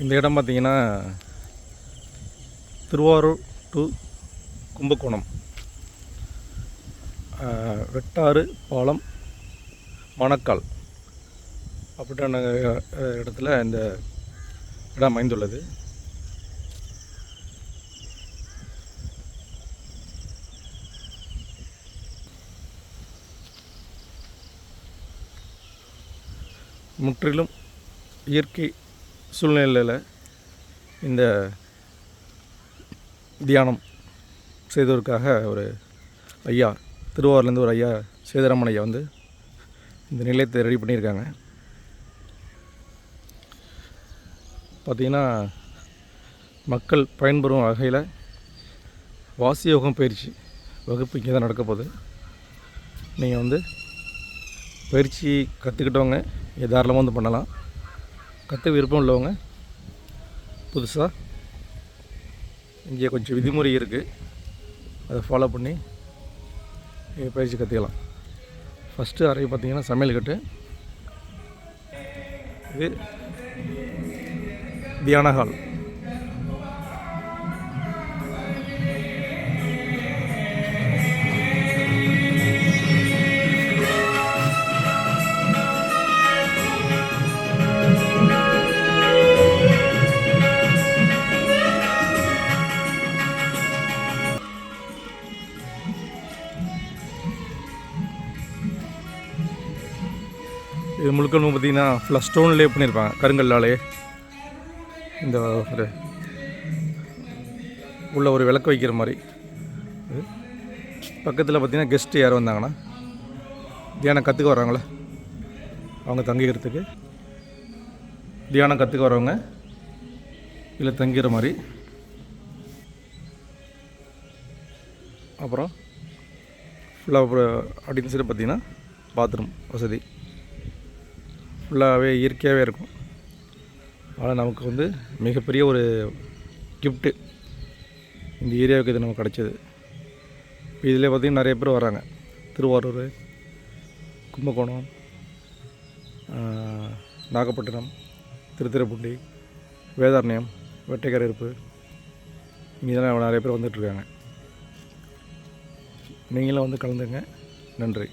இந்த இடம் பார்த்திங்கன்னா திருவாரூர் டு கும்பகோணம் வெட்டாறு பாலம் மணக்கால் அப்படின்ற இடத்துல இந்த இடம் அமைந்துள்ளது. முற்றிலும் இயற்கை சூழ்நிலையில் இந்த தியானம் செய்ததற்காக ஒரு ஐயா திருவாரூர்லேருந்து ஒரு ஐயா சேதராமன் ஐயா வந்து இந்த நிலையத்தை ரெடி பண்ணியிருக்காங்க. பார்த்திங்கன்னா மக்கள் பயன்பெறும் வகையில் வாசியோகம் பயிற்சி வகுப்பு இங்கே தான் நடக்க போகுது. நீங்கள் வந்து பயிற்சி கற்றுக்கிட்டவங்க தாராளமாக வந்து பண்ணலாம். கற்று விருப்பம் உள்ளவங்க புதுசாக இங்கே கொஞ்சம் விதிமுறை இருக்குது, அதை ஃபாலோ பண்ணி பயிற்சி கற்றுக்கலாம். ஃபஸ்ட்டு அறை பார்த்திங்கன்னா சமையல் கட்டு, இது தியான ஹால். இது முழுக்க பார்த்திங்கன்னா ஃபுல்லாக ஸ்டோன்லேயே பண்ணியிருப்பாங்க, கருங்கல்லாலே. இந்த ஒரு உள்ள ஒரு விளக்கு வைக்கிற மாதிரி. பக்கத்தில் பார்த்திங்கன்னா கெஸ்ட்டு யார் வந்தாங்கன்னா தியானம் கற்றுக்க வர்றாங்களே அவங்க தங்கிக்கிறதுக்கு, தியானம் கற்றுக்க வரவங்க இல்லை தங்கிற மாதிரி. அப்புறம் ஃபுல்லாக அப்படின்னு சொல்லி பார்த்திங்கன்னா பாத்ரூம் வசதி ஃபுல்லாகவே இயற்கையாகவே இருக்கும். ஆனால் நமக்கு வந்து மிகப்பெரிய ஒரு கிஃப்ட்டு இந்த ஏரியாவுக்கு இது நமக்கு கிடச்சிது. இதில் பார்த்திங்கன்னா நிறைய பேர் வராங்க. திருவாரூர், கும்பகோணம், நாகப்பட்டினம், திருத்துறைப்பூண்டி, வேதாரண்யம், வெட்டைக்கரை இருப்பு, இங்கே தான் நிறைய பேர் வந்துட்டுருக்காங்க. நீங்களும் வந்து கலந்துங்க. நன்றி.